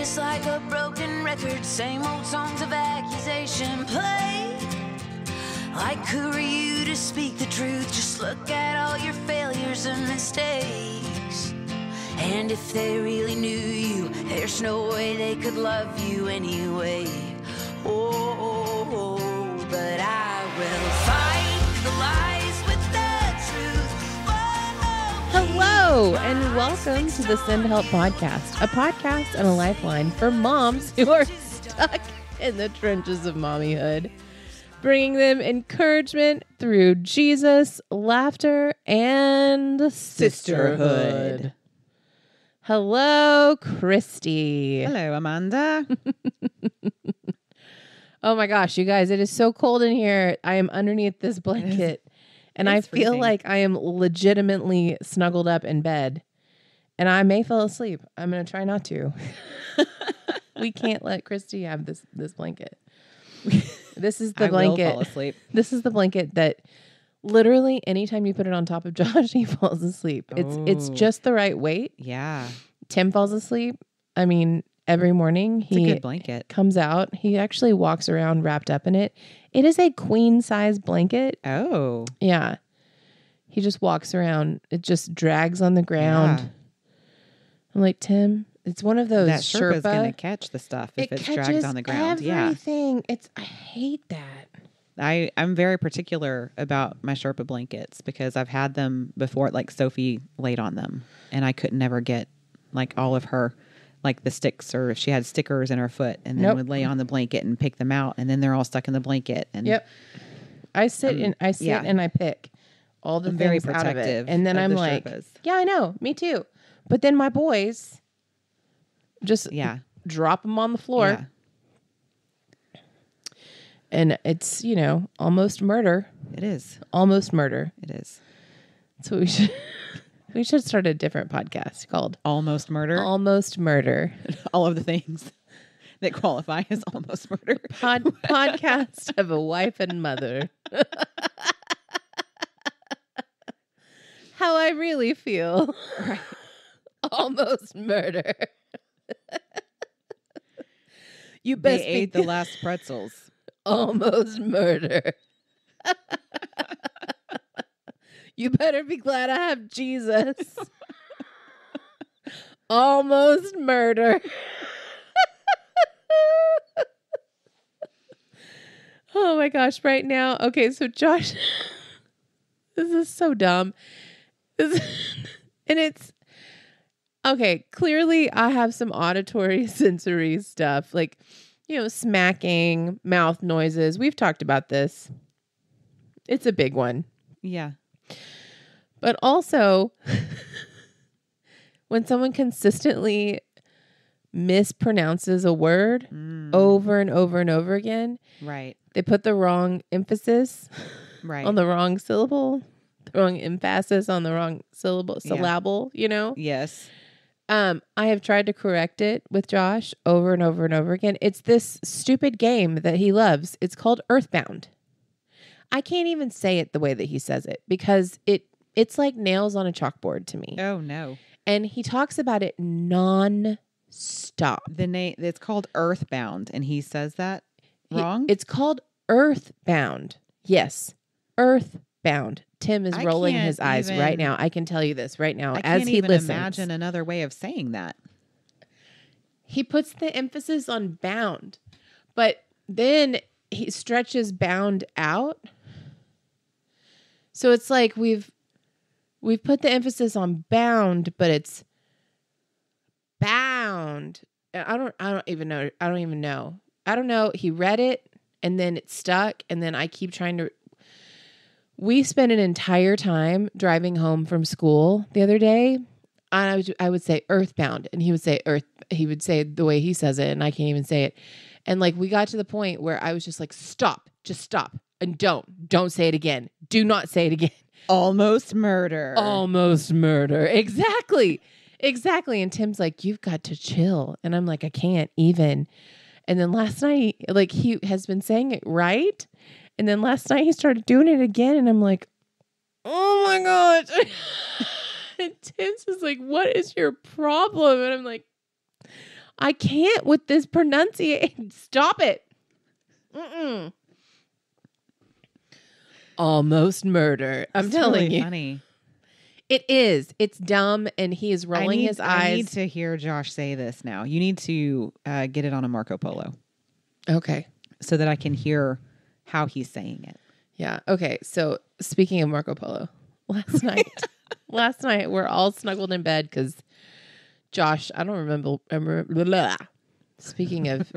just like a broken record, same old songs of accusation play. I could you to speak the truth, just look at all your failures and mistakes. And if they really knew you, there's no way they could love you anyway. Oh, but I will fight the lies with the truth. Oh, Hello, and welcome to the Send Help Podcast, a podcast and a lifeline for moms who are stuck in the trenches of mommyhood, bringing them encouragement through Jesus, laughter, and sisterhood. Hello, Christy. Hello, Amanda. Oh my gosh, you guys, it is so cold in here. I am underneath this blanket, and I feel freezing. like I am legitimately snuggled up in bed, and I may fall asleep. I'm going to try not to. We can't let Christy have this blanket. This is the I blanket. will fall asleep. This is the blanket that literally anytime you put it on top of Josh, he falls asleep. It's Oh. just the right weight. Yeah, Tim falls asleep. I mean, every morning it's a good blanket. comes out. He actually walks around wrapped up in it. It is a queen size blanket. Oh, Yeah. He just walks around. It just drags on the ground. yeah. I'm like, Tim, it's one of those That Sherpa's Sherpa. going to catch the stuff if it's dragged catches on the ground. everything. I hate that. Yeah, I'm very particular about my Sherpa blankets because I've had them before. Like Sophie laid on them, and I could never get like all of her, like the sticks, or if she had stickers in her foot, and then Nope. would lay on the blanket and pick them out, and then they're all stuck in the blanket. And Yep. I sit yeah. and I pick all the I'm very things out of it. protective And then of I'm the like, Sherpas. yeah, I know. Me too. But then my boys just Yeah, drop them on the floor. yeah, And it's, almost murder. it is. Almost murder. It is So we should start a different podcast called almost murder. Almost Murder. All of the things that qualify as almost murder. Podcast of a wife and mother. How I really feel. Right. Almost murder. You They best ate be the last pretzels. almost murder. You better be glad I have Jesus. Almost murder. Oh my gosh, right now. Okay, so Josh, this is so dumb. And it's, okay, clearly I have some auditory sensory stuff, like, smacking, mouth noises. We've talked about this. It's a big one. Yeah. But also, when someone consistently mispronounces a word over and over and over again, Right. they put the wrong emphasis Right. on the wrong syllable, the wrong emphasis on the wrong syllable, Yes. I have tried to correct it with Josh over and over and over again. It's this stupid game that he loves. It's called Earthbound. I can't even say it the way that he says it because it's like nails on a chalkboard to me. Oh no. And he talks about it non-stop. The name it's called Earthbound, and he says that wrong. It's called Earthbound. Yes, Earthbound. Tim is I rolling can't his eyes even- right now. I can tell you this right now I as can't he even listens. imagine another way of saying that. He puts the emphasis on bound, but then he stretches bound out. So it's like we've put the emphasis on bound, but it's bound. I don't even know. I don't know. He read it and then it stuck, and then I keep trying to. We spent an entire time driving home from school the other day. I would say earthbound, and he would say earth. He would say it the way he says it, and I can't even say it. And like we got to the point where I was just like, stop, just stop, and don't say it again. Do not say it again. Almost murder. Almost murder. Exactly. And Tim's like, you've got to chill, and I'm like, I can't even. And then last night, like he has been saying it right, and then last night he started doing it again, and I'm like, oh my gosh. And Tim's just like, what is your problem? And I'm like, I can't with this pronunciation. Stop it. Mm-mm. Almost murder. I'm It's telling really you. funny. It is. It's dumb, and he is rolling his eyes. I need to hear Josh say this now. You need to get it on a Marco Polo Okay. so that I can hear how he's saying it. Yeah. Okay. So speaking of Marco Polo, last night we're all snuggled in bed because Josh, I don't remember. Blah. Speaking of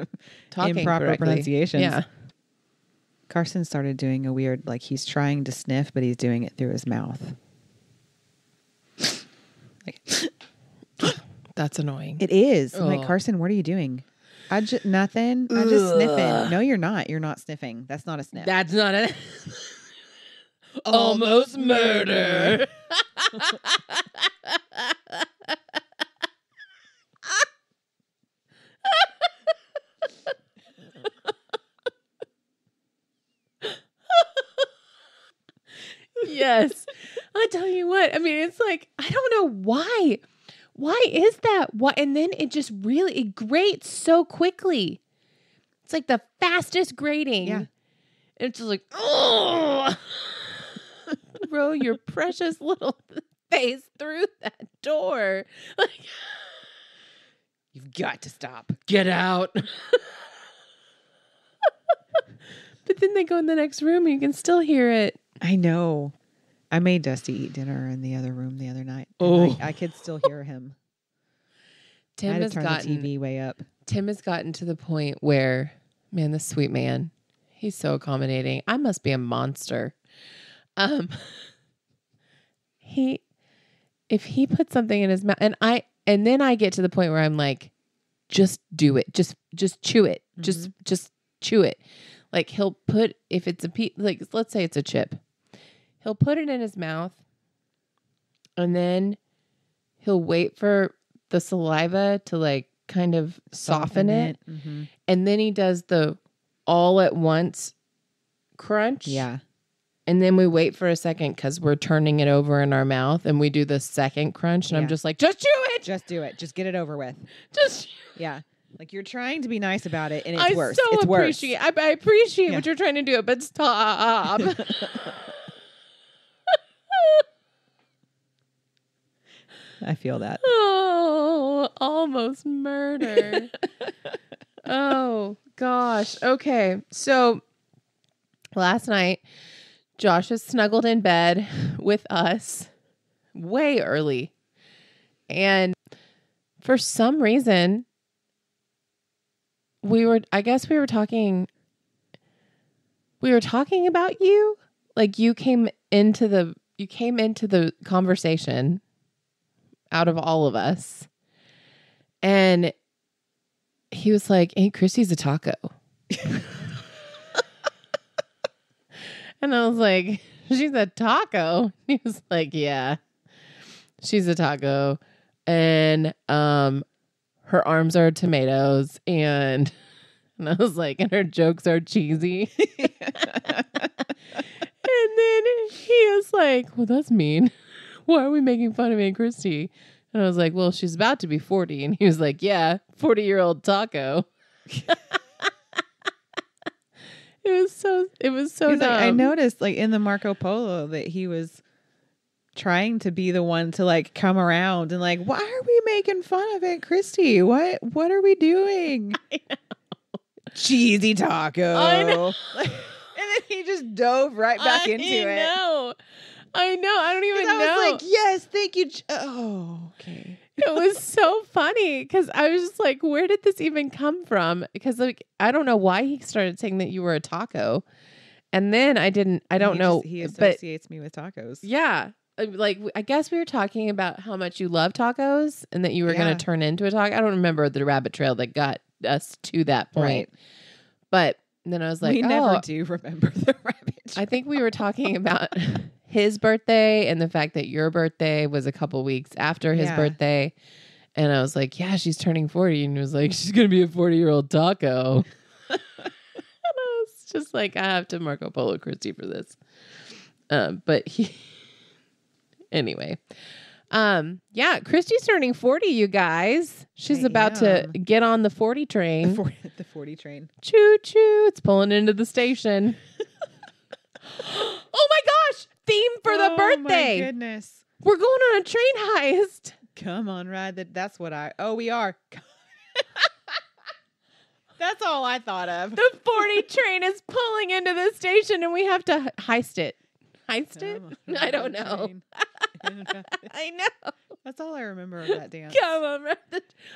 talking Improper correctly, pronunciations. yeah. Carson started doing a weird, like he's trying to sniff, but he's doing it through his mouth. That's annoying. It is. I'm like, Oh. Carson, what are you doing? Nothing. I'm just sniffing. No, you're not. You're not sniffing. That's not a sniff. That's not a almost murder. Yes. I tell you what, I mean, it's like, I don't know why. Why is that? Why? And then it just really, it grates so quickly. It's like the fastest grating. Yeah. It's just like, oh, roll your precious little face through that door. Like, You've got to stop. get out. But then they go in the next room and you can still hear it. I know. I made Dusty eat dinner in the other room the other night. Oh. I could still hear him. I Tim had has to turn gotten the TV way up. Tim has gotten to the point where, man, this sweet man, he's so accommodating. I must be a monster. If he puts something in his mouth, and then I get to the point where I'm like, just do it, just chew it, just chew it. Like he'll put, if it's a piece, like let's say it's a chip, he'll put it in his mouth, and then he'll wait for the saliva to like kind of soften it. Mm-hmm. And then he does the all at once crunch. Yeah. And then we wait for a second because we're turning it over in our mouth and we do the second crunch. And I'm Yeah. just like, just chew it. Just do it. Just get it over with. Just Yeah. Like you're trying to be nice about it and it's I worse. so It's worse. appreciate I appreciate Yeah. what you're trying to do, but stop. I feel that. Oh, almost murder. Oh, gosh. Okay. So last night, Josh was snuggled in bed with us way early. And for some reason, we were talking about you. Like you came into the conversation out of all of us. And he was like, "Hey, Christy's a taco." And I was like, "She's a taco?" He was like, "Yeah, she's a taco." And her arms are tomatoes. And I was like, and her jokes are cheesy. And then he was like, "Well, that's mean. Why are we making fun of Aunt Christy?" And I was like, "Well, she's about to be 40. And he was like, "Yeah, 40-year-old taco." It was so He's dumb. like, I noticed like in the Marco Polo that he was trying to be the one to like come around and like, why are we making fun of Aunt Christy? What are we doing? I know. Cheesy taco. I know. And then he just dove right back into it. I know. I don't even know. I was like, yes, thank you. Oh, okay. It was so funny because I was just like, where did this even come from? Because like, I don't know why he started saying that you were a taco. And then I don't know. He but associates me with tacos. yeah, like I guess we were talking about how much you love tacos and that you were going Yeah. to turn into a taco. I don't remember the rabbit trail that got us to that point. Right. But then I was like, we never do remember the rabbit. I think we were talking about his birthday and the fact that your birthday was a couple weeks after his Yeah. birthday. And I was like, yeah, she's turning 40. And he was like, she's going to be a 40-year-old taco. And I was just like, I have to Marco Polo Christy for this. But anyway. Yeah, Christy's turning 40, you guys. She's about to get on the 40 train. The 40 train. Choo choo. It's pulling into the station. Oh my gosh. Theme for the birthday. Oh my goodness. We're going on a train heist. Come on, ride that's what we are. That's all I thought of. The 40 train is pulling into the station and we have to heist it. Heist it? I don't know. I know. That's all I remember of that dance. Come on,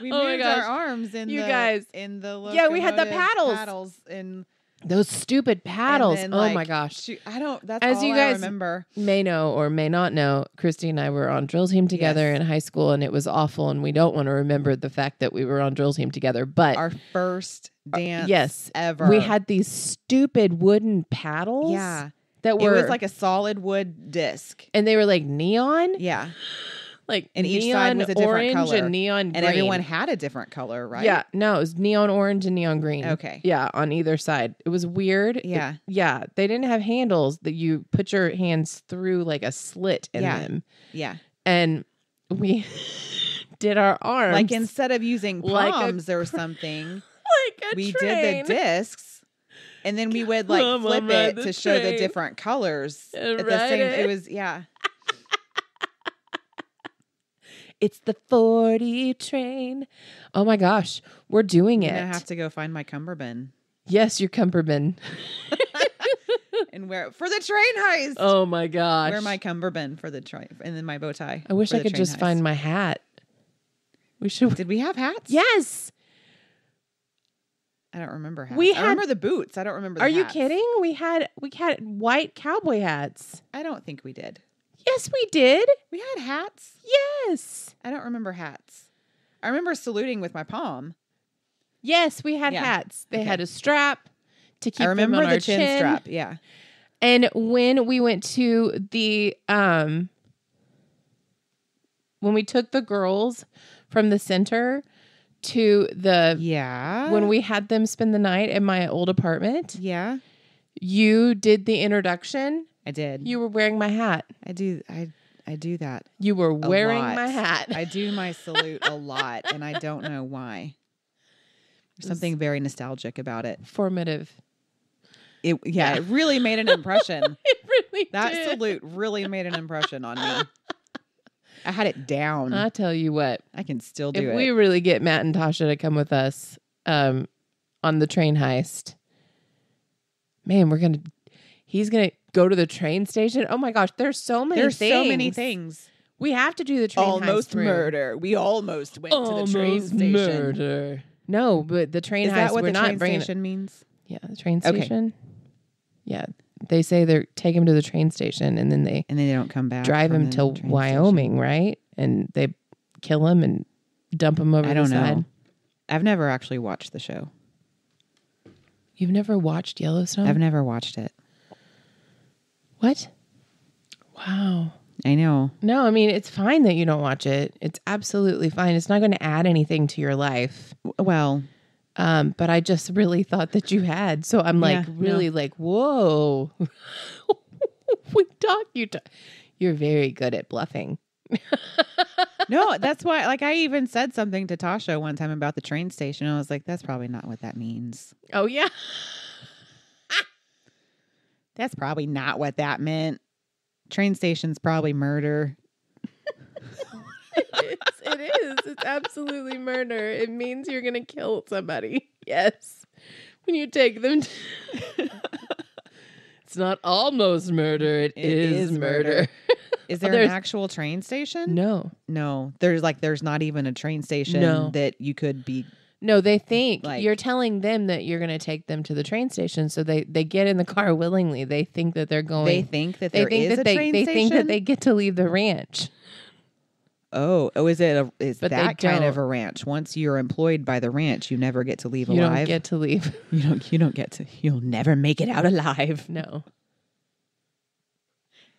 we moved our arms in you the guys. in the Yeah, we had the paddles in those stupid paddles. then, oh my gosh. I don't that's As all you I guys remember. May know or may not know, Christy and I were on drill team together in high school and it was awful and we don't want to remember the fact that we were on drill team together, but Our first dance ever. We had these stupid wooden paddles. Yeah. That were It was like a solid wood disc. and they were like neon. Yeah. Like And each neon side was a different orange color. and neon green. And everyone had a different color, right? Yeah, no, it was neon orange and neon green. Okay. Yeah, on either side. It was weird. Yeah. Yeah, they didn't have handles that you put your hands through like a slit in them. Yeah. And we did our arms Like instead of using Like a palms or something, like a we train. did the discs. And then we would like Come flip on, it ride to the show the train. different colors And at the ride same. it. It was It's the 40 train. Oh my gosh, we're doing it. I'm gonna have to go find my cummerbund Yes, your cummerbund. and wear it for the train heist. Oh my gosh. Wear my cummerbund for the train, and then my bow tie. I wish for I the could train just heist. find my hat. We should. Did we have hats? Yes. I don't remember hats. We I had- remember the boots. I don't remember. The Are you hats. kidding? We had white cowboy hats. I don't think we did. Yes, we did. We had hats. Yes. I don't remember hats. I remember saluting with my palm. Yes, we had Yeah. hats. They Okay. had a strap to keep I remember them on the our chin strap. Yeah. And when we went to the when we took the girls from the center to the Yeah. when we had them spend the night in my old apartment, Yeah. you did the introduction. I did. You were wearing my hat. I do that. You were a wearing lot. my hat. I do my salute a lot, and I don't know why. There's something very nostalgic about it. Formative. It really made an impression. It really That did. salute really made an impression on me. I had it down. I tell you what, I can still do if it. we really get Matt and Tasha to come with us on the train heist, man, he's gonna go to the train station. Oh my gosh, there's so many There's things. so many things. We have to do the train Almost heist room. murder. We almost went to the train Almost station. murder. No, but the train Is heist, that what we're the not train bringing station means? Yeah, the train Okay. station. Yeah, they say they're take him to the train station and then they And then they don't come back. drive from him the to train Wyoming, station. right? And they kill him and dump him over I don't the know. side. I've never actually watched the show. You've never watched Yellowstone? I've never watched it. What? Wow. I know. No, I mean, it's fine that you don't watch it. It's absolutely fine. It's not going to add anything to your life. Well, But I just really thought that you had. So I'm like, Yeah, really like, whoa. You're very good at bluffing. no, that's why, like, I even said something to Tasha one time about the train station. I was like, that's probably not what that means. Oh, yeah. That's probably not what that meant. Train station's probably murder. It is. It's absolutely murder. It means you're going to kill somebody. Yes. When you take them to... It's not almost murder. It is murder. Is there There's- an actual train station? No. No. There's not even a train station No. that you could be. No, they think Like- you're telling them that you're going to take them to the train station. So they get in the car willingly. They think that they're going... They think that They there think is that a train they station. think that they get to leave the ranch. Oh, is it is But they that kind of don't. a ranch? Once you're employed by the ranch, you never get to leave You alive. don't get to leave. You don't get to. You'll never make it out alive. No.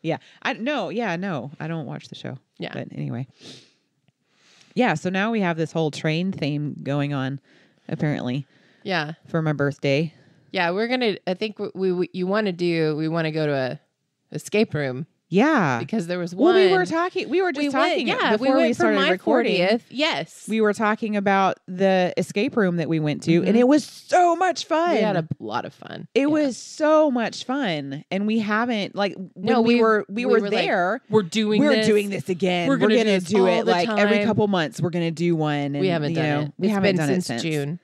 Yeah, I don't watch the show. Yeah. But anyway. Yeah, so now we have this whole train theme going on, apparently, Yeah. for my birthday. Yeah, we're going to, I think we want to go to a escape room Yeah. because there was Well, one. we were just talking we went before we for started my recording. 40th. Yes. We were talking about the escape room that we went to, and it was so much fun. We had a lot of fun. It was so much fun, and we haven't when we were like, there. we're doing this again. We're gonna do do this it all the like every time. couple months. We're gonna do one. And, we haven't done it. We It's haven't been done since it since June.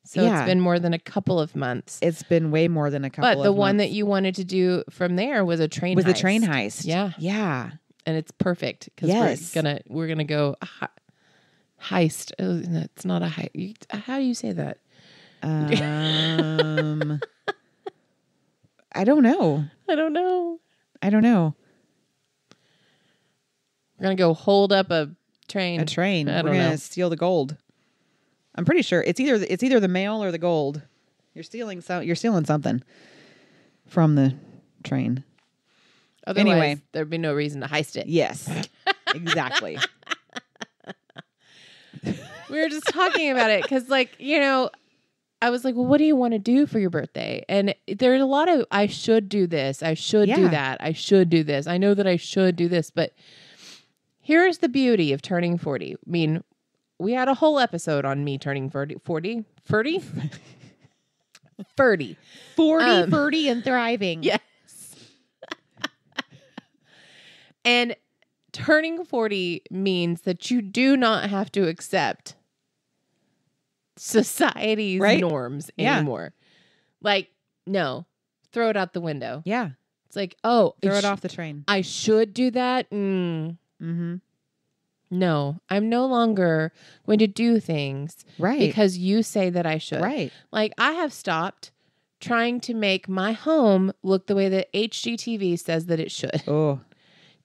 So Yeah. it's been more than a couple of months. It's been way more than a couple. But the of one months. that you wanted to do from there was a train. was heist. a train heist. Yeah. Yeah. And it's perfect because Yes. we're gonna go heist. Oh, no, it's not a heist. How do you say that? I don't know. I don't know. We're gonna go hold up a train. A train. I We're don't gonna know. steal the gold. I'm pretty sure it's either the mail or the gold. You're stealing something from the train. Otherwise, Anyway. there'd be no reason to heist it. Yes. Exactly. We were just talking about it because, I was like, well, what do you want to do for your birthday? And there's a lot of, I should do this. I should do Yeah. that. I should do this. I know that I should do this. But here's the beauty of turning 40. I mean, we had a whole episode on me turning 40. 40? 40? 30. 40 and thriving. Yes. And turning 40 means that you do not have to accept society's Right? norms Yeah. anymore. No, throw it out the window. Yeah. It's like, oh, Throw it off the train. I should do that. Mm-hmm. No, I'm no longer going to do things Right. because you say that I should. Right. Like, I have stopped trying to make my home look the way that HGTV says that it should. Oh.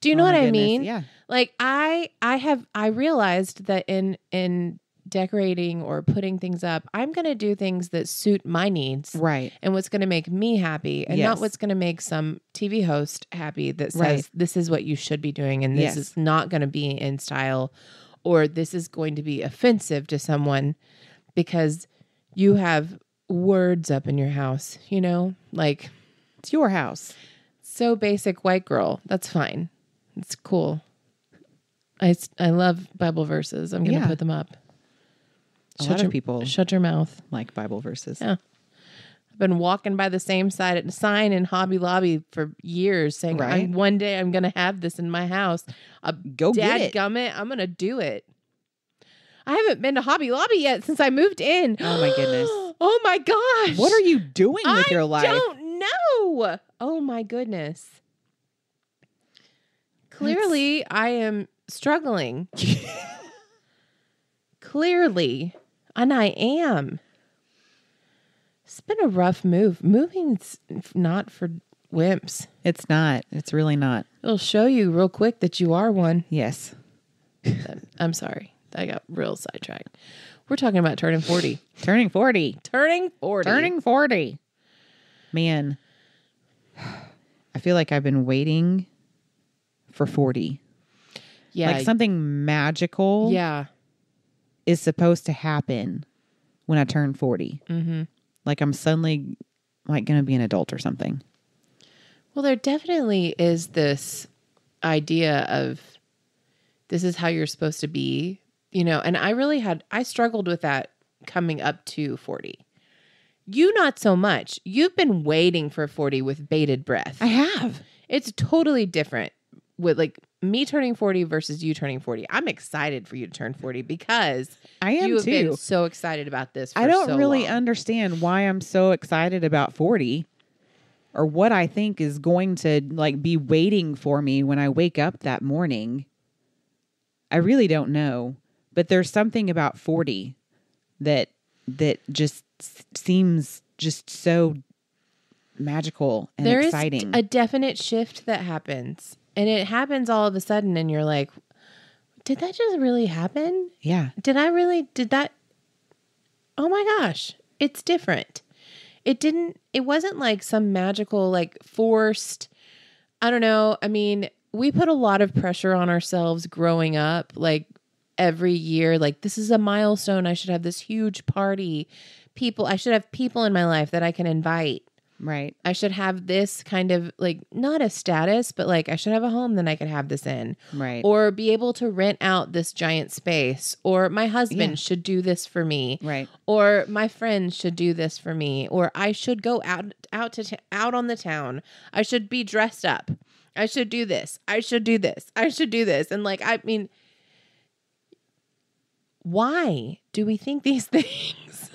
Do you know my what I goodness. mean? Yeah. Like I realized that in decorating or putting things up, I'm going to do things that suit my needs Right. and what's going to make me happy and not Yes. what's going to make some TV host happy that says Right. this is what you should be doing and this Yes. is not going to be in style or this is going to be offensive to someone because you have words up in your house, like It's your house. so basic white girl. That's fine. It's cool. I love Bible verses. I'm going to Yeah. put them up. A lot of people Shut your mouth. like Bible verses. Yeah. I've been walking by the same sign in Hobby Lobby for years saying, Right. one day I'm going to have this in my house. Go get it. Dadgummit, I'm going to do it. I haven't been to Hobby Lobby yet since I moved in. Oh, my goodness. Oh my gosh. What are you doing with your life? I don't know. Oh my goodness. Clearly, I am struggling. Clearly. And I am. It's been a rough move. Moving's not for wimps. It's not. It's really not. It'll show you real quick that you are one. Yes. I'm sorry. I got real sidetracked. We're talking about turning 40. Turning 40. Turning 40. Turning 40. Man, I feel like I've been waiting for 40. Yeah. Like something magical Yeah. is supposed to happen when I turn 40. Mm-hmm. Like I'm suddenly going to be an adult or something. Well, there definitely is this idea of this is how you're supposed to be, and I struggled with that coming up to 40. You not so much. You've been waiting for 40 with bated breath. I have. It's totally different with me turning 40 versus you turning 40. I'm excited for you to turn 40 because I am you have too. been so excited about this for I don't so really long. understand why I'm so excited about 40 or what I think is going to be waiting for me when I wake up that morning. I really don't know, but there's something about 40 that just seems just so magical and There is exciting. a definite shift that happens, and it happens all of a sudden, and you're like, did that just really happen? Yeah. Did that? Oh my gosh, it's different. It wasn't like some magical, forced, I don't know. I mean, we put a lot of pressure on ourselves growing up, every year, this is a milestone. I should have this huge party. I should have people in my life that I can invite. Right. I should have this kind of like, not a status, but like I should have a home that I could have this in. Right. Or be able to rent out this giant space. Or my husband Yeah. should do this for me. Right. Or my friends should do this for me. Or I should go out on the town. I should be dressed up. I should do this. I should do this. I should do this. And like, I mean, why do we think these things?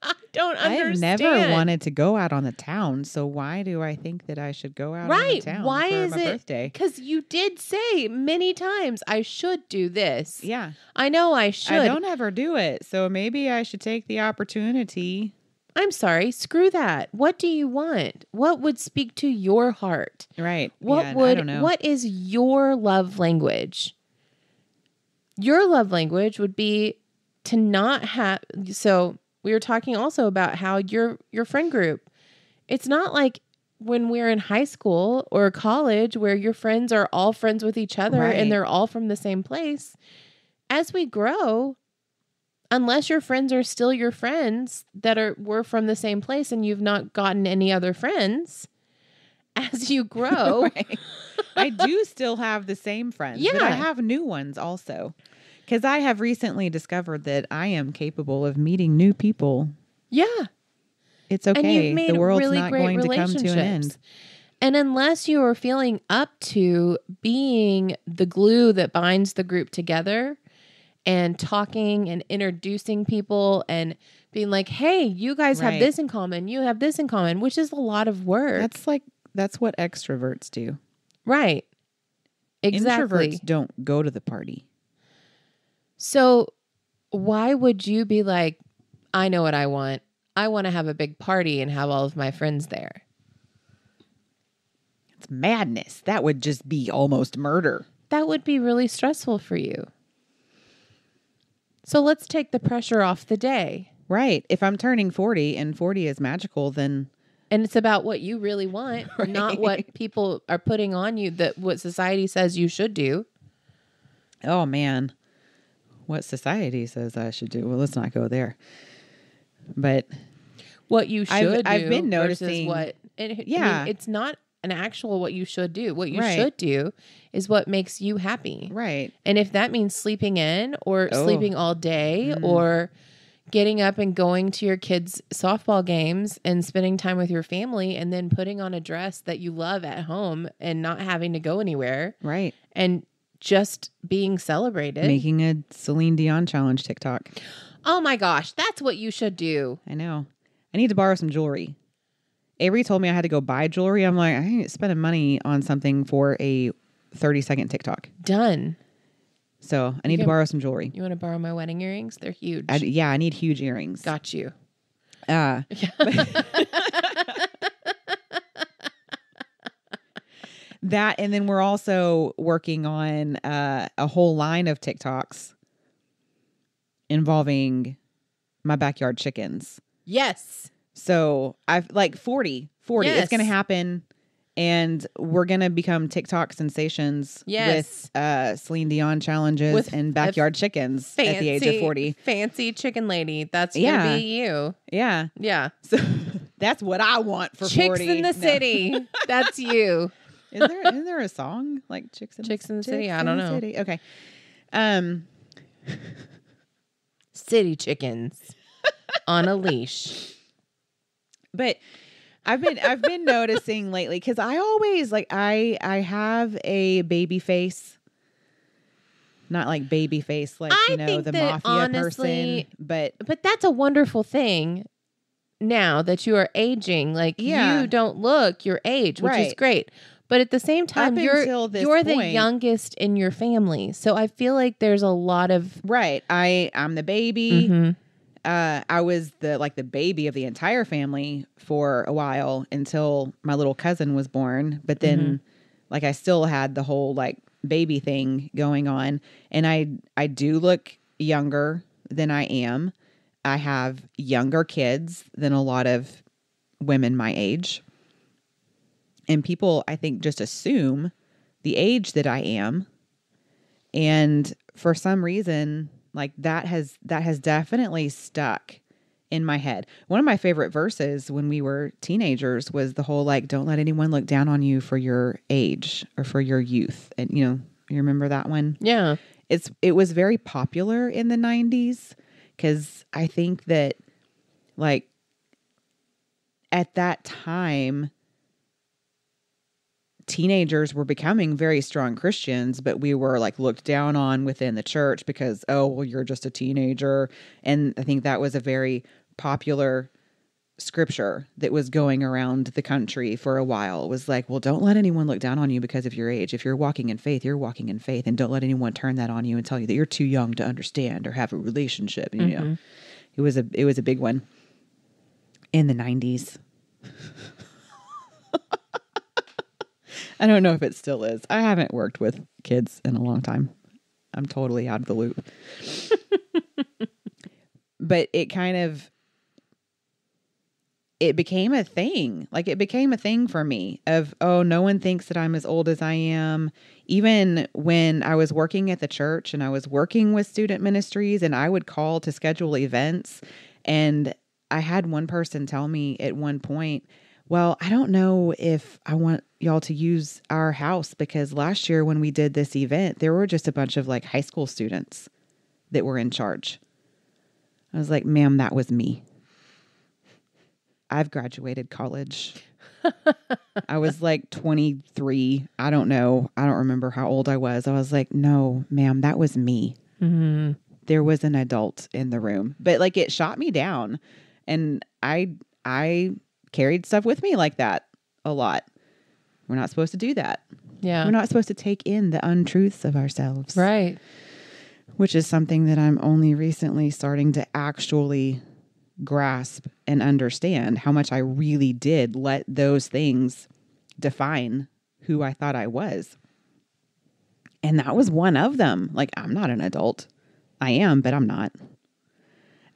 I don't understand. I've never wanted to go out on the town, so why do I think that I should go out on the town Why for is my it? birthday? Because you did say many times, I should do this. Yeah. I know I should. I don't ever do it, so maybe I should take the opportunity. I'm sorry. Screw that. What do you want? What would speak to your heart? Right. What Yeah, I would? don't know. What is your love language? Your love language would be to not have. So we were talking also about how your friend group. It's not like when we're in high school or college where your friends are all friends with each other Right. and they're all from the same place. As we grow, unless your friends are still your friends that were from the same place and you've not gotten any other friends, as you grow. Right. I do still have the same friends, but I Yeah. have new ones also. Because I have recently discovered that I am capable of meeting new people. Yeah. It's And okay. you've made The world's really not great going to come to an end. relationships. And unless you are feeling up to being the glue that binds the group together and talking and introducing people and being like, hey, you guys have Right. this in common. You have this in common, which is a lot of work. That's what extroverts do. Right. Exactly. Introverts don't go to the party. So why would you be like, I know what I want. I want to have a big party and have all of my friends there. It's madness. That would just be almost murder. That would be really stressful for you. So let's take the pressure off the day. Right. If I'm turning 40 and 40 is magical, then And it's about what you really want, not what people are putting on you, that what society says you should do. oh man, what society says I should do. Well, let's not go there. But What you should I've do been versus noticing- what. And, Yeah. it's not an actual what you should do. What you Right. should do is what makes you happy. right. And if that means sleeping in or Oh. sleeping all day or getting up and going to your kids' softball games and spending time with your family and then putting on a dress that you love at home and not having to go anywhere Right. and just being celebrated. Making a Celine Dion challenge TikTok. Oh my gosh, that's what you should do. I know. I need to borrow some jewelry. Avery told me I had to go buy jewelry. I'm like, I ain't spending money on something for a 30-second TikTok. Done. So I need to can- borrow some jewelry. You want to borrow my wedding earrings? They're huge. I need huge earrings. Got you. That, and then we're also working on a whole line of TikToks involving my backyard chickens. Yes. So I've like 40. Yes. It's going to happen. And we're going to become TikTok sensations Yes. with Celine Dion challenges With and backyard chickens at the age of 40. Fancy chicken lady. That's Yeah. going to be you. Yeah. Yeah. So that's what I want for Chicks 40. in the No. city. That's you. Isn't there a song like Chicks in Chicks the in the City? Chicks I in don't the know. City? Okay. City chickens on a leash. But I've been noticing lately because I always like I have a baby face, not like baby face like I you know think the that mafia honestly- person, but But that's a wonderful thing now that you are aging. Like Yeah. you don't look your age, which is Right. great. But at the same time, Up you're until this the point- youngest in your family. So I feel like there's a lot of right. I'm the baby. Mhm. I was the baby of the entire family for a while until my little cousin was born. But then like I still had the whole like baby thing going on. And I do look younger than I am. I have younger kids than a lot of women my age. And people, I think, just assume the age that I am. And for some reason, like that has definitely stuck in my head. One of my favorite verses when we were teenagers was the whole like, don't let anyone look down on you for your age or for your youth. And you remember that one? Yeah. It was very popular in the 90s because I think that like at that time, teenagers were becoming very strong Christians, but we were like looked down on within the church because, oh, well, you're just a teenager. And I think that was a very popular scripture that was going around the country for a while. It was like, well, don't let anyone look down on you because of your age. If you're walking in faith, you're walking in faith. And don't let anyone turn that on you and tell you that you're too young to understand or have a relationship. You know, it was a big one in the 90s. I don't know if it still is. I haven't worked with kids in a long time. I'm totally out of the loop. But it became a thing. Like it became a thing for me of, oh, no one thinks that I'm as old as I am. Even when I was working at the church and I was working with student ministries and I would call to schedule events. And I had one person tell me at one point, well, I don't know if I want y'all to use our house because last year when we did this event, there were just a bunch of like high school students that were in charge. I was like, ma'am, that was me. I've graduated college. I was like 23. I don't know. I don't remember how old I was. I was like, no, ma'am, that was me. Mm-hmm. There was an adult in the room, but like it shot me down. And I carried stuff with me like that a lot. We're not supposed to do that. Yeah. We're not supposed to take in the untruths of ourselves. Right. Which is something that I'm only recently starting to actually grasp and understand how much I really did let those things define who I thought I was. And that was one of them. Like, I'm not an adult. I am, but I'm not.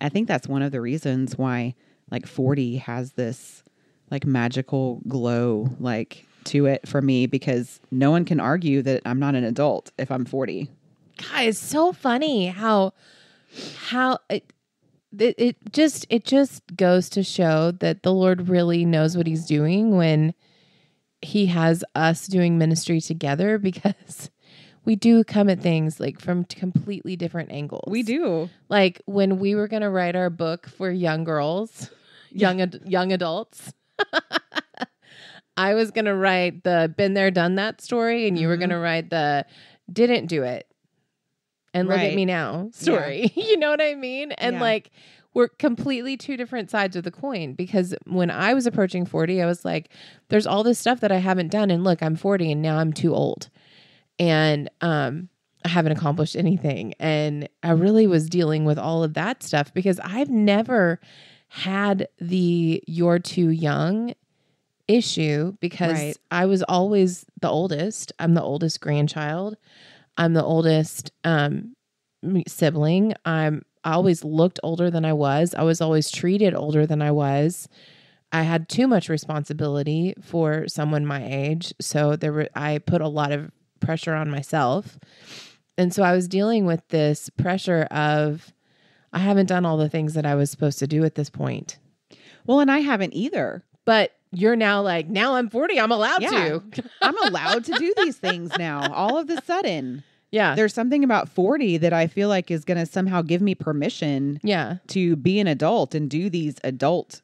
I think that's one of the reasons why like 40 has this like magical glow like to it for me, because no one can argue that I'm not an adult if I'm 40. God, it's so funny how it just goes to show that the Lord really knows what he's doing when he has us doing ministry together, because we do come at things like from completely different angles. We do. Like when we were going to write our book for young girls, young adults, I was going to write the been there, done that story. And you were going to write the didn't do it. And look at me now story. Yeah. You know what I mean? And like, we're completely two different sides of the coin, because when I was approaching 40, I was like, there's all this stuff that I haven't done. And look, I'm 40 and now I'm too old. And I haven't accomplished anything. And I really was dealing with all of that stuff because I've never had the you're too young issue, because I was always the oldest. I'm the oldest grandchild. I'm the oldest sibling. I always looked older than I was. I was always treated older than I was. I had too much responsibility for someone my age. So I put a lot of pressure on myself. And so I was dealing with this pressure of, I haven't done all the things that I was supposed to do at this point. Well, and I haven't either. But you're now like, now I'm 40, I'm allowed to. I'm allowed to do these things now, all of a sudden. Yeah. There's something about 40 that I feel like is going to somehow give me permission to be an adult and do these adult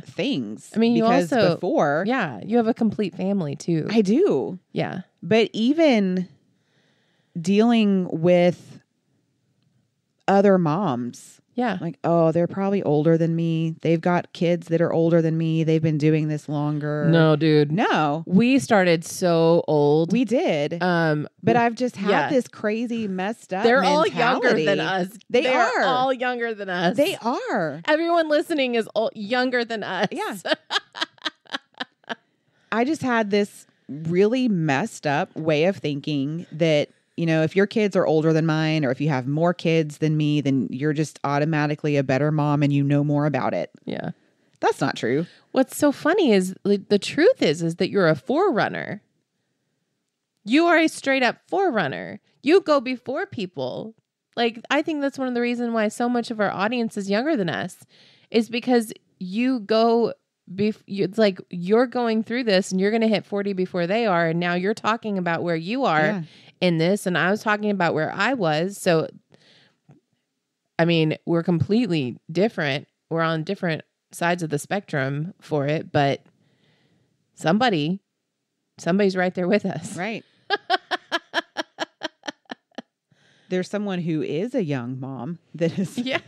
things. I mean, because you also, before. Yeah, you have a complete family too. I do. Yeah. But even dealing with other moms. Yeah. Like, oh, they're probably older than me. They've got kids that are older than me. They've been doing this longer. No, dude. No. We started so old. We did. But I've just had this crazy messed up They're mentality. all younger than us. They're all younger than us. They are. Everyone listening is younger than us. Yeah. I just had this really messed up way of thinking that, you know, if your kids are older than mine, or if you have more kids than me, then you're just automatically a better mom and you know more about it. Yeah. That's not true. What's so funny is the truth is that you're a forerunner. You are a straight up forerunner. You go before people. Like, I think that's one of the reasons why so much of our audience is younger than us, is because you go, it's like you're going through this and you're going to hit 40 before they are. And now you're talking about where you are Yeah. in this. And I was talking about where I was. So, I mean, we're completely different. We're on different sides of the spectrum for it, but somebody's right there with us. Right. There's someone who is a young mom that is Yeah.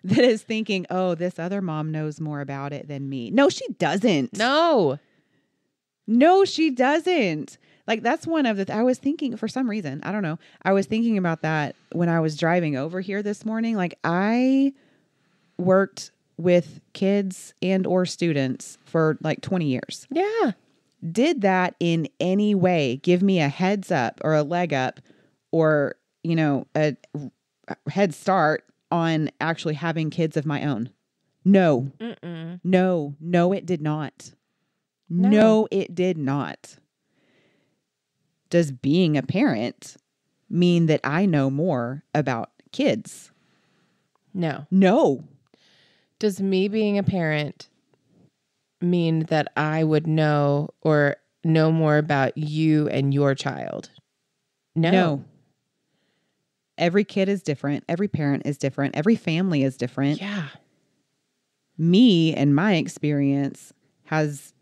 that is thinking, oh, this other mom knows more about it than me. No, she doesn't. No. No, she doesn't. Like that's one of the, I was thinking for some reason, I don't know. I was thinking about that when I was driving over here this morning. Like I worked with kids and or students for like 20 years. Yeah. Did that in any way give me a heads up or a leg up or, you know, a head start on actually having kids of my own? No. Mm-mm. No, it did not. No. No, it did not. Does being a parent mean that I know more about kids? No. No. Does me being a parent mean that I would know or know more about you and your child? No. Every kid is different. Every parent is different. Every family is different. Yeah. Me and my experience has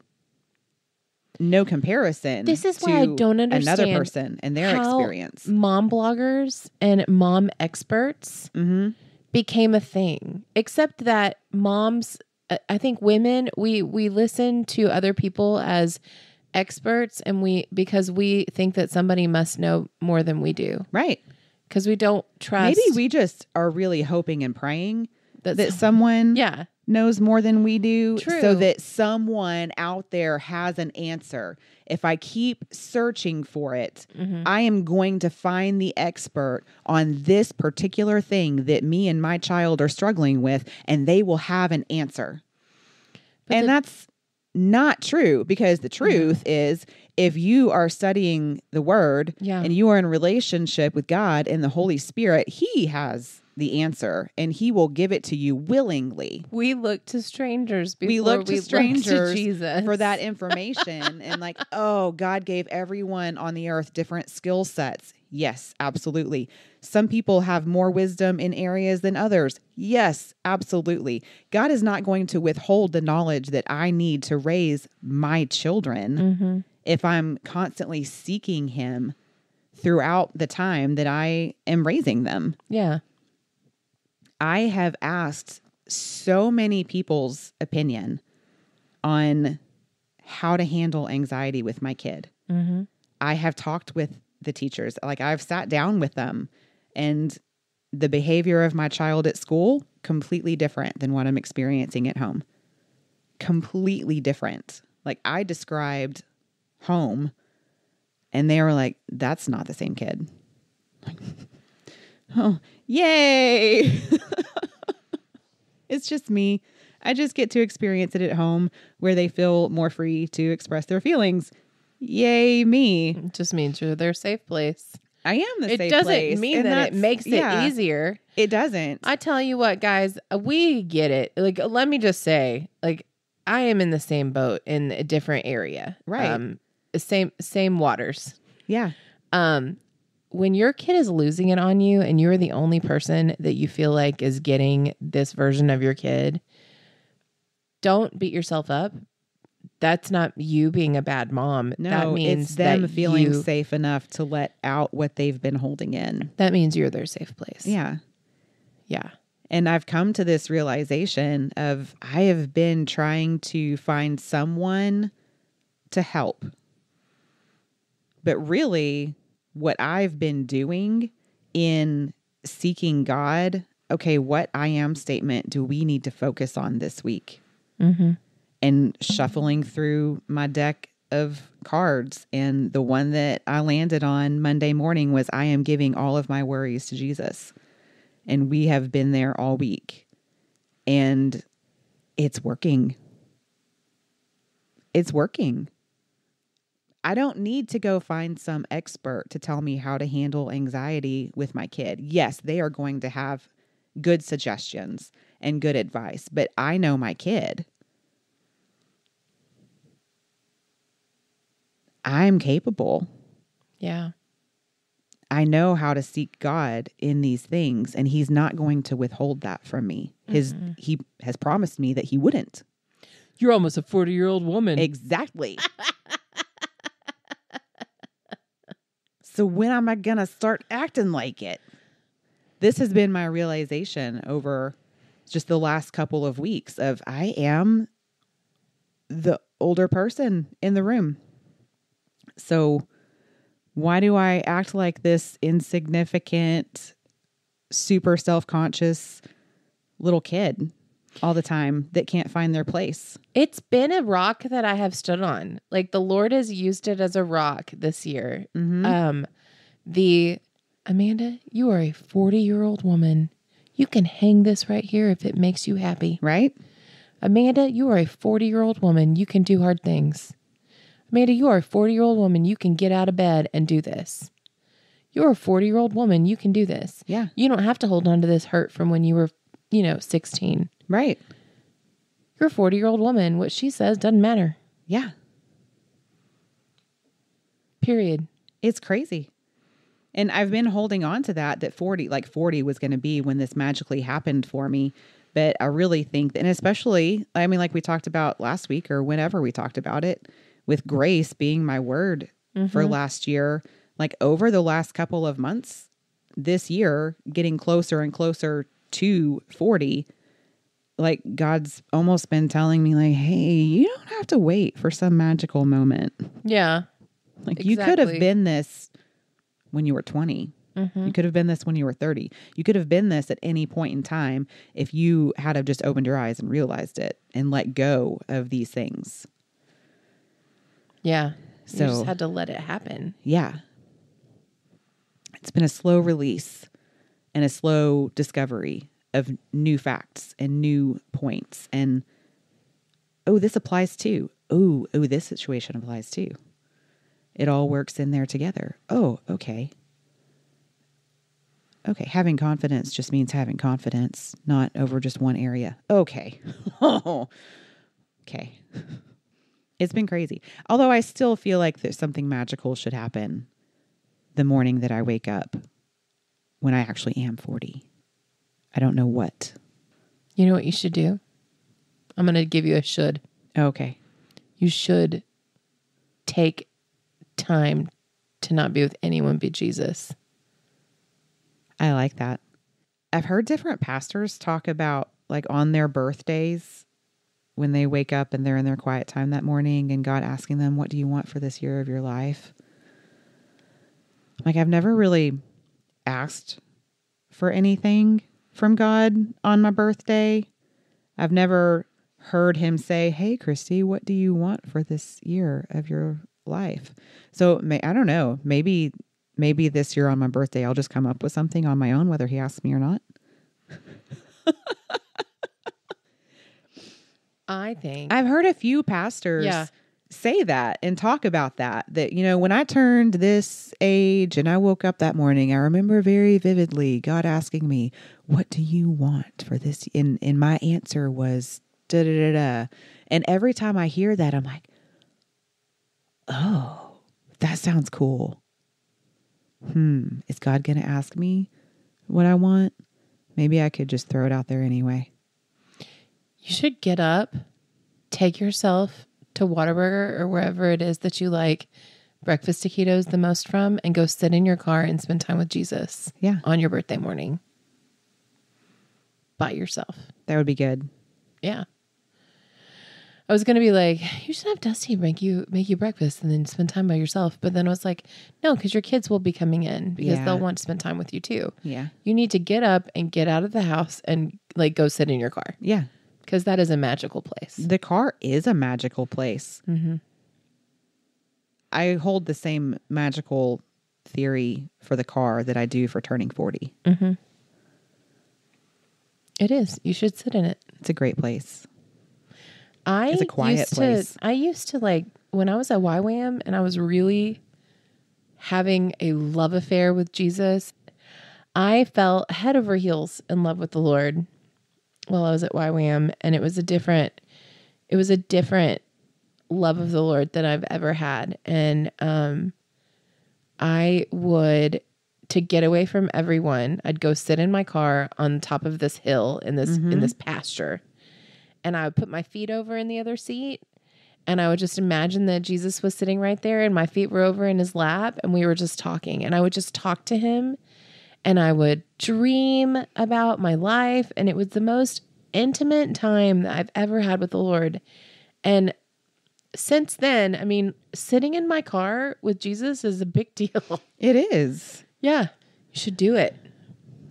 no comparison. This is why I to don't understand another person and their how experience. Mom bloggers and mom experts Mm-hmm. became a thing, except that moms, I think women, we listen to other people as experts and because we think that somebody must know more than we do, Right. because we don't trust. Maybe we just are really hoping and praying that that someone yeah. knows more than we do. True. So that someone out there has an answer. If I keep searching for it, Mm-hmm. I am going to find the expert on this particular thing that me and my child are struggling with, and they will have an answer. But That's not true, because the truth is, if you are studying the word Yeah. and you are in a relationship with God and the Holy Spirit, He has the answer and He will give it to you willingly. We look to strangers before We look to strangers Jesus for that information and like, oh, God gave everyone on the earth different skill sets. Yes, absolutely. Some people have more wisdom in areas than others. Yes, absolutely. God is not going to withhold the knowledge that I need to raise my children Mm-hmm. if I'm constantly seeking Him throughout the time that I am raising them. Yeah. I have asked so many people's opinion on how to handle anxiety with my kid. Mm-hmm. I have talked with the teachers. Like I've sat down with them, and the behavior of my child at school, completely different than what I'm experiencing at home. Completely different. Like I described home and they were like, that's not the same kid. Like, oh, yay. It's just me. I just get to experience it at home where they feel more free to express their feelings. Yay, me. It just means you're their safe place. I am the It safe doesn't place. mean and that it that's- makes it yeah, easier. It doesn't. I tell you what, guys, we get it. Like, let me just say, like, I am in the same boat in a different area. Right. Same waters. Yeah. When your kid is losing it on you and you're the only person that you feel like is getting this version of your kid, don't beat yourself up. That's not you being a bad mom. No, that means it's them that feeling safe enough to let out what they've been holding in. That means you're their safe place. Yeah. Yeah. And I've come to this realization of I have been trying to find someone to help. But really, what I've been doing in seeking God, okay, what I am statement do we need to focus on this week? Mm-hmm. And shuffling through my deck of cards. And the one that I landed on Monday morning was I am giving all of my worries to Jesus. And we have been there all week. And it's working. It's working. I don't need to go find some expert to tell me how to handle anxiety with my kid. Yes, they are going to have good suggestions. and good advice. But I know my kid. I'm capable. Yeah. I know how to seek God in these things, and he's not going to withhold that from me. He has promised me that he wouldn't. You're almost a 40-year-old woman. Exactly. So when am I going to start acting like it? This has been my realization over just the last couple of weeks of I am the older person in the room. So why do I act like this insignificant, super self-conscious little kid all the time that can't find their place? It's been a rock that I have stood on. Like the Lord has used it as a rock this year. Amanda, you are a 40-year-old woman. You can hang this right here if it makes you happy. Right? Amanda, you are a 40-year-old woman. You can do hard things. Amanda, you are a 40-year-old woman. You can get out of bed and do this. You're a 40-year-old woman. You can do this. Yeah. You don't have to hold on to this hurt from when you were, 16. Right. You're a 40-year-old woman. What she says doesn't matter. Yeah. Period. It's crazy. And I've been holding on to that 40 was going to be when this magically happened for me. But I really think that, and especially, like we talked about last week or whenever we talked about it, with grace being my word for last year, like over the last couple of months this year, getting closer and closer to 40, like God's almost been telling me like, hey, you don't have to wait for some magical moment. Yeah. Like you could have been this when you were 20. You could have been this when you were 30. You could have been this at any point in time if you had have just opened your eyes and realized it and let go of these things. Yeah. So, you just had to let it happen. Yeah. It's been a slow release and a slow discovery of new facts and new points. And, this applies too. This situation applies too. It all works in there together. Oh, okay. Okay, having confidence just means having confidence, not over just one area. Okay. Okay. It's been crazy. Although I still feel like there's something magical should happen the morning that I wake up when I actually am 40. I don't know what. You know what you should do? I'm going to give you a should. Okay. You should take time to not be with anyone but Jesus. I like that. I've heard different pastors talk about like on their birthdays when they wake up and they're in their quiet time that morning and God asking them, what do you want for this year of your life? Like I've never really asked for anything from God on my birthday. I've never heard him say, hey, Christy, what do you want for this year of your life? So I don't know, maybe this year on my birthday, I'll just come up with something on my own, whether he asks me or not. I think I've heard a few pastors say that and talk about that, when I turned this age and I woke up that morning, I remember very vividly God asking me, what do you want for this? And my answer was da da da da. And every time I hear that, I'm like, oh, that sounds cool. Is God going to ask me what I want? Maybe I could just throw it out there anyway. you should get up, take yourself to Whataburger or wherever it is that you like breakfast taquitos the most from, and go sit in your car and spend time with Jesus. Yeah. On your birthday morning. By yourself. That would be good. Yeah. I was going to be like, you should have Dusty make you breakfast and then spend time by yourself. But then I was like, no, because your kids will be coming in because they'll want to spend time with you too. Yeah. You need to get up and get out of the house and like go sit in your car. Yeah. Because that is a magical place. The car is a magical place. Mm-hmm. I hold the same magical theory for the car that I do for turning 40. Mm-hmm. It is. You should sit in it. It's a great place. It's a quiet place. I used to like, when I was at YWAM and I was really having a love affair with Jesus, I fell head over heels in love with the Lord. while I was at YWAM, and it was a different love of the Lord than I've ever had. And I would, to get away from everyone, I'd go sit in my car on top of this hill in this pasture, and I would put my feet over in the other seat, and I would just imagine that Jesus was sitting right there and my feet were over in his lap, and we were just talking, and I would just talk to him, and I would dream about my life, and it was the most intimate time that I've ever had with the Lord. And since then, I mean, sitting in my car with Jesus is a big deal. It is. Yeah, you should do it.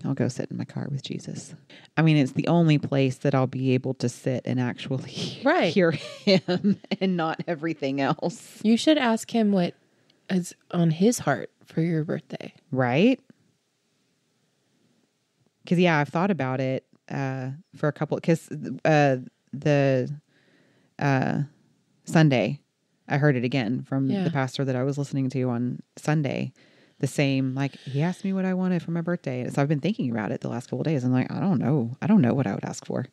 I'll go sit in my car with Jesus. I mean, it's the only place that I'll be able to sit and actually hear him and not everything else. You should ask him what is on his heart for your birthday. Right? Because, yeah, I've thought about it for a couple, because the Sunday, I heard it again from the pastor that I was listening to on Sunday. The same, like, he asked me what I wanted for my birthday. So I've been thinking about it the last couple of days. I'm like, I don't know. I don't know what I would ask for.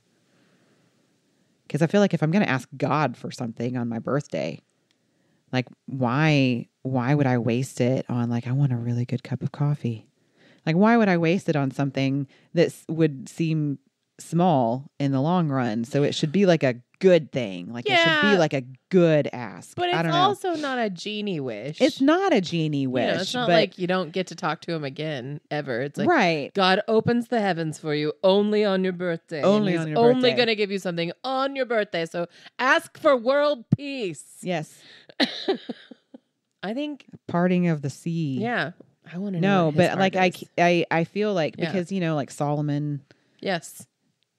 Because I feel like if I'm going to ask God for something on my birthday, like, why would I waste it on, like, I want a really good cup of coffee? Like, why would I waste it on something that would seem small in the long run? So it should be like a good thing. Like, it should be like a good ask. But it's also not a genie wish. It's not a genie wish. You know, it's not like you don't get to talk to him again ever. It's like, right. God opens the heavens for you only on your birthday. Only on your birthday. Only going to give you something on your birthday. So ask for world peace. Yes. I think parting of the sea. Yeah. I want to know. No, but like I feel like because like Solomon. Yes.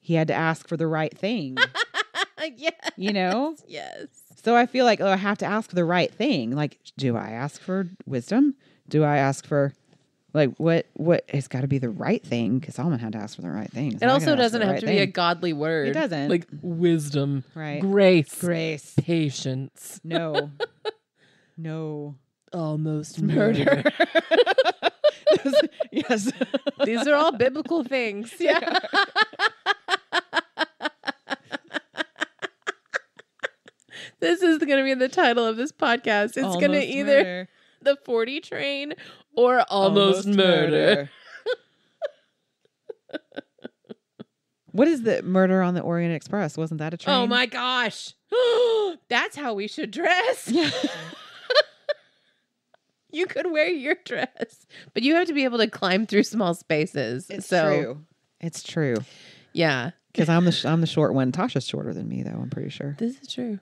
He had to ask for the right thing. Yes. Yes. So I feel like, I have to ask for the right thing. Like, do I ask for wisdom? Do I ask for, like, what? It's got to be the right thing, because Solomon had to ask for the right thing. It also doesn't have to be a godly word. It doesn't. Like wisdom, right? Grace, patience. No. Almost murder. Yes. These are all biblical things. Yeah. This is going to be the title of this podcast. It's going to either The 40 Train or Almost Murder. What is the Murder on the Orient Express? Wasn't that a train? Oh my gosh. That's how we should dress. Yeah. You could wear your dress, but you have to be able to climb through small spaces. It's true. It's true. Yeah. Because I'm the short one. Tasha's shorter than me, though, I'm pretty sure. This is true.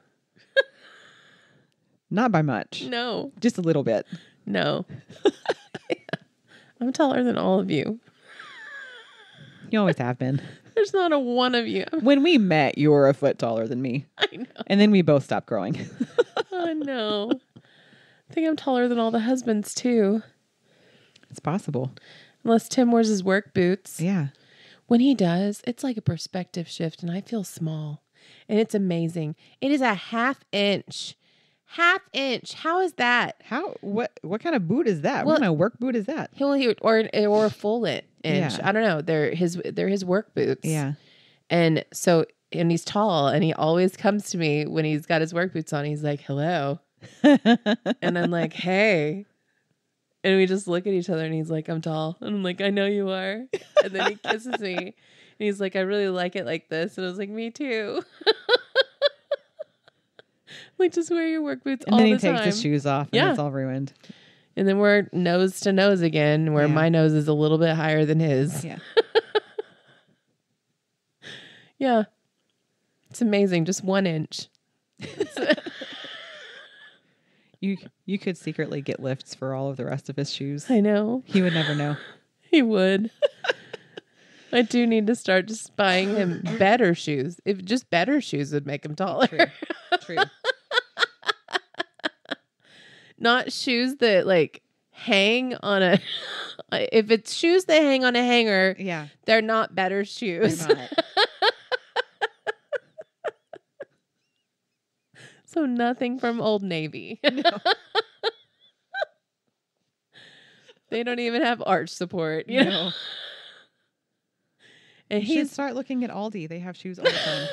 Not by much. No. Just a little bit. No. I'm taller than all of you. You always have been. There's not a one of you. When we met, you were a foot taller than me. I know. And then we both stopped growing. I know. I think I'm taller than all the husbands, too. It's possible. Unless Tim wears his work boots. Yeah. When he does, it's like a perspective shift, and I feel small. And it's amazing. It is a half inch. Half inch. How is that? What kind of boot is that? Well, what kind of work boot is that? Or a full inch. Yeah. I don't know. They're his work boots. Yeah. And he's tall, and he always comes to me when he's got his work boots on. He's like, "Hello." And I'm like, "Hey." And we just look at each other, and he's like, "I'm tall." And I'm like, "I know you are." And then he kisses me, and he's like, "I really like it like this." And I was like, "Me too." Like, just wear your work boots all the time. And then he takes his shoes off, and it's all ruined. And then we're nose to nose again, where my nose is a little bit higher than his. Yeah. Yeah. It's amazing. Just 1 inch. You could secretly get lifts for all of the rest of his shoes. I know. He would never know. He would. I do need to start just buying him better shoes. If just better shoes would make him taller. True. Not shoes that like hang on a... If it's shoes that hang on a hanger, they're not better shoes. They're not. So nothing from Old Navy. No. They don't even have arch support. You know? And You should he's start looking at Aldi. They have shoes all the time.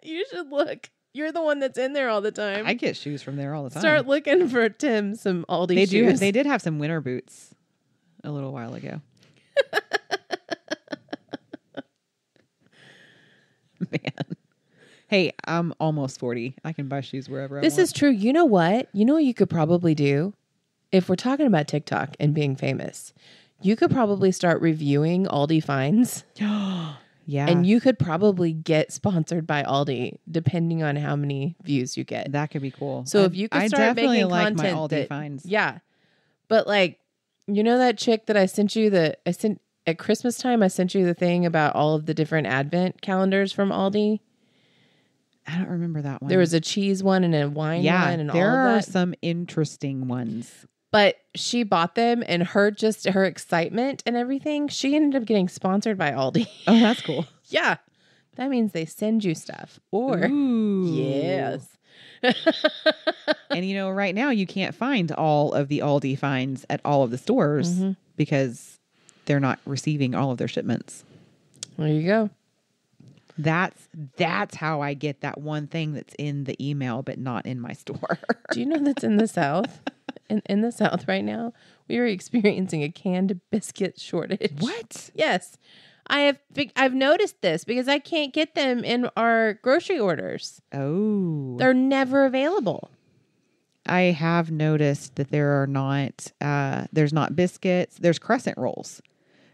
You should look. You're the one that's in there all the time. I get shoes from there all the time. Start looking for Tim some Aldi They shoes. They did have some winter boots a little while ago. Man. Hey, I'm almost 40. I can buy shoes wherever I want. This is true. You know what? You know what you could probably do? If we're talking about TikTok and being famous, you could probably start reviewing Aldi finds. Yeah. And you could probably get sponsored by Aldi depending on how many views you get. that could be cool. So if you could I start definitely making like content my Aldi that, finds. yeah. But like, you know that chick that I sent you at Christmas time, I sent you the thing about all of the different advent calendars from Aldi. I don't remember that one. There was a cheese one and a wine one and all there of are that. some interesting ones. But she bought them and her excitement and everything, she ended up getting sponsored by Aldi. Oh, that's cool. Yeah. That means they send you stuff. Or Ooh. yes. And you know, right now you can't find all of the Aldi finds at all of the stores Mm-hmm. because they're not receiving all of their shipments. There you go. That's how I get that one thing that's in the email but not in my store. Do you know that's in the South? In the South right now, we are experiencing a canned biscuit shortage. What? Yes. I've noticed this because I can't get them in our grocery orders. Oh. They're never available. I have noticed that there are not there's not biscuits, there's crescent rolls.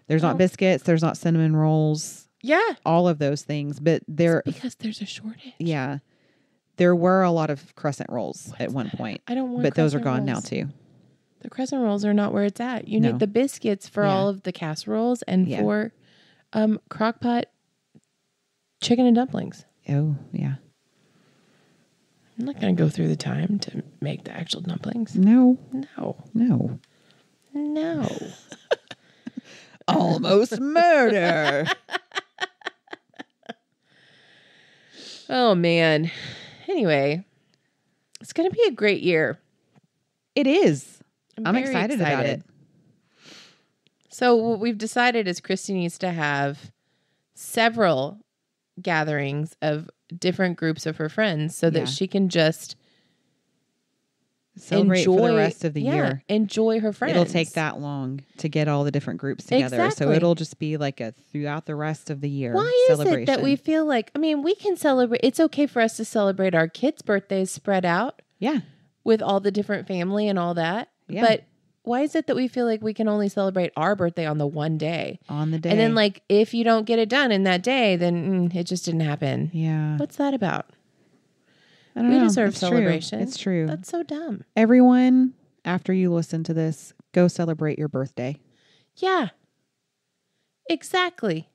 There's not biscuits, there's not cinnamon rolls. Yeah. All of those things, but there Because there's a shortage. yeah. There were a lot of crescent rolls at one point. I don't want But those are crescent gone now rolls. too. The crescent rolls are not where it's at. You No. need the biscuits for Yeah. all of the casseroles and Yeah. for crock pot chicken and dumplings. Oh, yeah. I'm not going to go through the time to make the actual dumplings. No. No. Almost murder. Oh, man. Anyway, it's going to be a great year. It is. I'm very excited about it. So what we've decided is Christy needs to have several gatherings of different groups of her friends so that Yeah. she can just Celebrate enjoy for the rest of the year. Enjoy her friends. It'll take that long to get all the different groups together. So Exactly. it'll just be like a throughout the rest of the year Why is celebration. it that we feel like, I mean, we can celebrate. It's okay for us to celebrate our kids' birthdays spread out Yeah. with all the different family and all that. Yeah. But why is it that we feel like we can only celebrate our birthday on the one day? On the day. And then, like, if you don't get it done in that day, then it just didn't happen. yeah. What's that about? I don't We know. deserve It's true. celebration. It's true. That's so dumb. Everyone, after you listen to this, go celebrate your birthday. Yeah. Exactly.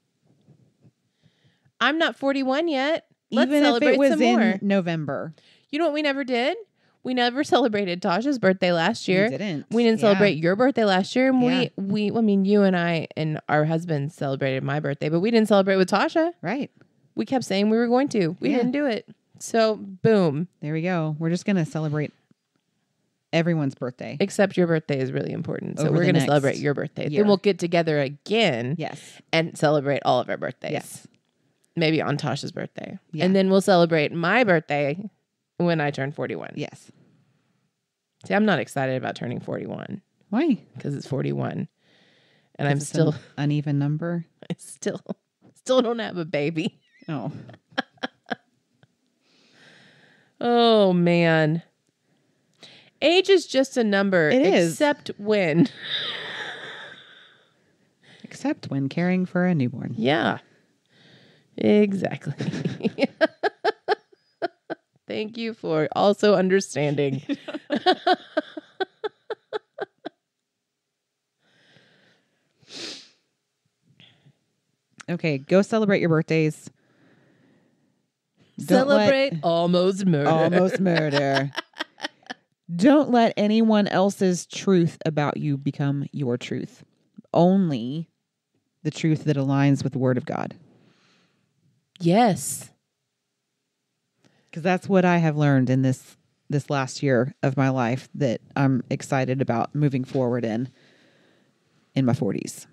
I'm not 41 yet. Let's Even if celebrate it was some in more. November. You know what we never did? We never celebrated Tasha's birthday last year. We didn't. We didn't Yeah. celebrate your birthday last year. And Yeah. I mean, you and I and our husbands celebrated my birthday, but we didn't celebrate with Tasha. Right. We kept saying we were going to. We Yeah. didn't do it. So, boom. There we go. We're just going to celebrate everyone's birthday. Except your birthday is really important. So Over we're the going to next celebrate your birthday. year. Then we'll get together again Yes. and celebrate all of our birthdays. Yes. Maybe on Tasha's birthday. Yeah. And then we'll celebrate my birthday when I turn 41. Yes. See, I'm not excited about turning 41 Why? because it's 41. And I'm Is this still, an uneven number. I still don't have a baby. Oh. Oh, man. Age is just a number. It is. Except when. Except when caring for a newborn. Yeah. Exactly. Thank you for also understanding. Okay, go celebrate your birthdays. Don't Celebrate almost murder. almost murder. Don't let anyone else's truth about you become your truth. Only the truth that aligns with the Word of God. Yes. Because that's what I have learned in this last year of my life that I'm excited about moving forward in my 40s.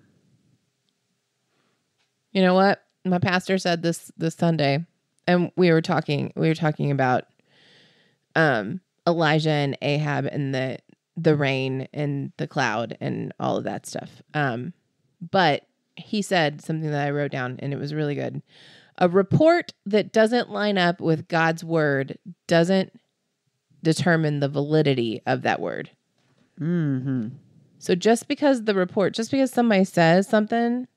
You know what? My pastor said this Sunday, and we were talking about Elijah and Ahab and the rain and the cloud and all of that stuff. But he said something that I wrote down, and it was really good. A report that doesn't line up with God's word doesn't determine the validity of that word. Mm-hmm. So just because somebody says something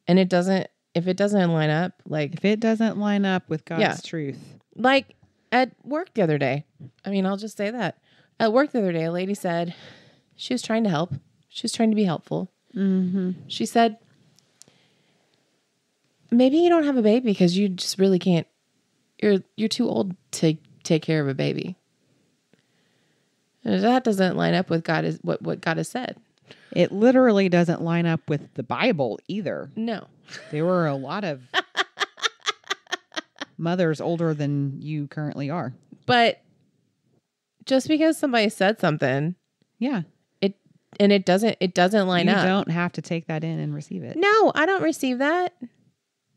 and if it doesn't line up, like If it doesn't line up with God's Yeah. truth. like at work the other day, I mean, I'll just say that. At work the other day, a lady said she was trying to help. She was trying to be helpful. Mm-hmm. She said, maybe you don't have a baby because you just really can't. You're too old to take care of a baby. And that doesn't line up with what God has said. It literally doesn't line up with the Bible either. No. There were a lot of mothers older than you currently are. But just because somebody said something, Yeah. it doesn't line You up. don't have to take that in and receive it. No, I don't receive that.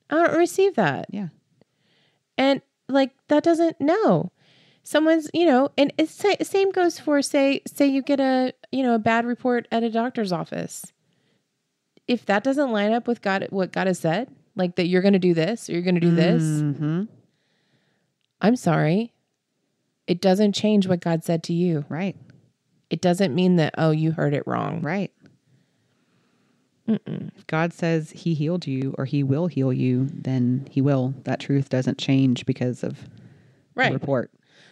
I don't receive that. Yeah. And like that doesn't no. Someone's, and it's same goes for say you get a bad report at a doctor's office. If that doesn't line up with what God has said, like that you're going to do this or you're going to do this, Mm-hmm. I'm sorry. It doesn't change what God said to you. Right. It doesn't mean that, oh, you heard it wrong. Right. If God says he healed you or he will heal you, then he will. That truth doesn't change because of the report.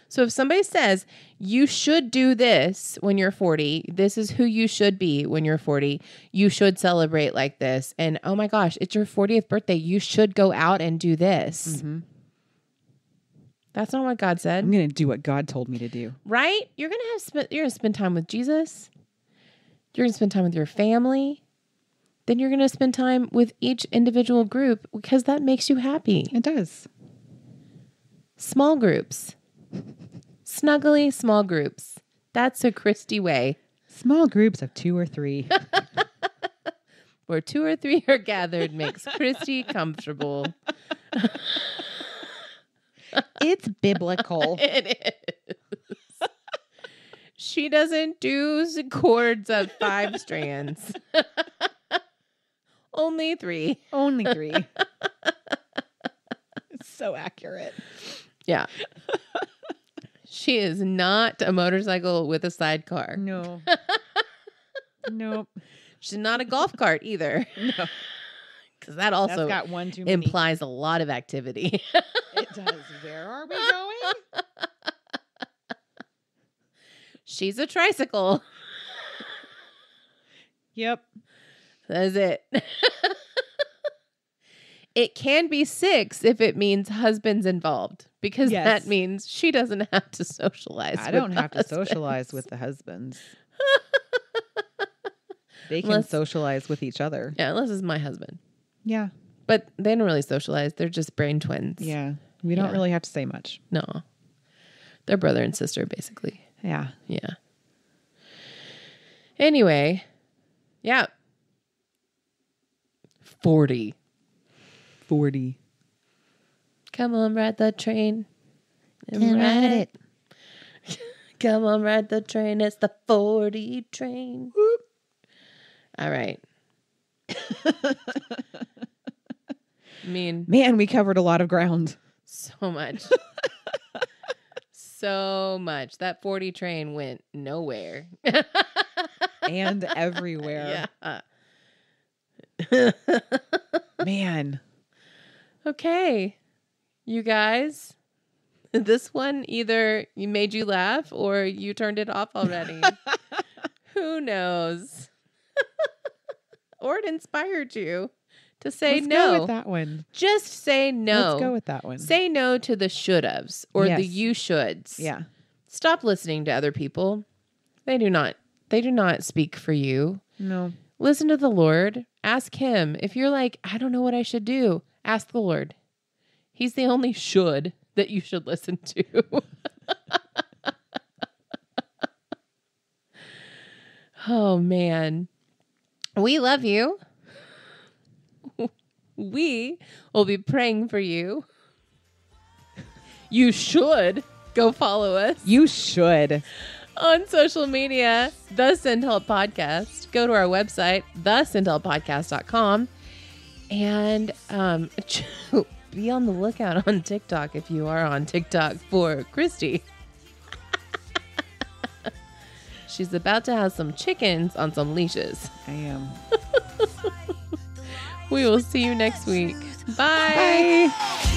So if somebody says you should do this when you're 40, this is who you should be when you're 40. You should celebrate like this. And oh my gosh, it's your 40th birthday. You should go out and do this. Mm-hmm. That's not what God said. I'm going to do what God told me to do. Right? You're going to spend time with Jesus. You're going to spend time with your family. Then you're going to spend time with each individual group because that makes you happy. It does. Small groups. Snuggly small groups. That's a Christy way. Small groups of 2 or 3. Where 2 or 3 are gathered makes Christy comfortable. It's biblical. It is. She doesn't do chords of 5 strands. Only 3. Only 3. It's so accurate. Yeah. She is not a motorcycle with a sidecar. No. Nope. She's not a golf cart either. No. Because that also That's got one too many. implies a lot of activity. It does. Where are we going? She's a tricycle. Yep. That's it. It can be 6 if it means husband's involved, because Yes. that means she doesn't have to socialize. I with don't the have to husbands. socialize with the husbands. They can Unless- socialize with each other. Yeah, unless it's my husband. Yeah. But they don't really socialize. They're just brain twins. Yeah. We don't Yeah. really have to say much. No. They're brother and sister, basically. Yeah. Yeah. Anyway. Yeah. 40. 40. Come on, ride the train. And ride it. Come on, ride the train. It's the 40 train. Whoop. All right. I mean, Man, we covered a lot of ground. so much. So much. That 40 train went nowhere. And everywhere. Yeah. Man. Okay. You guys, this one either you made you laugh or you turned it off already. Who knows? Or it inspired you to say Let's no. go with that one. Just say no. Let's go with that one. Say no to the should haves or the Yes. you shoulds. Yeah. Stop listening to other people. They do not speak for you. No. Listen to the Lord. Ask him. If you're like, I don't know what I should do, ask the Lord. He's the only should that you should listen to. Oh, man. We love you. We will be praying for you. You should go follow us. You should. On social media, The Send Help Podcast. Go to our website, thesendhelppodcast.com. And be on the lookout on TikTok if you are on TikTok for Christy. She's about to have some chickens on some leashes. I am. We will see you next week. Bye. Bye.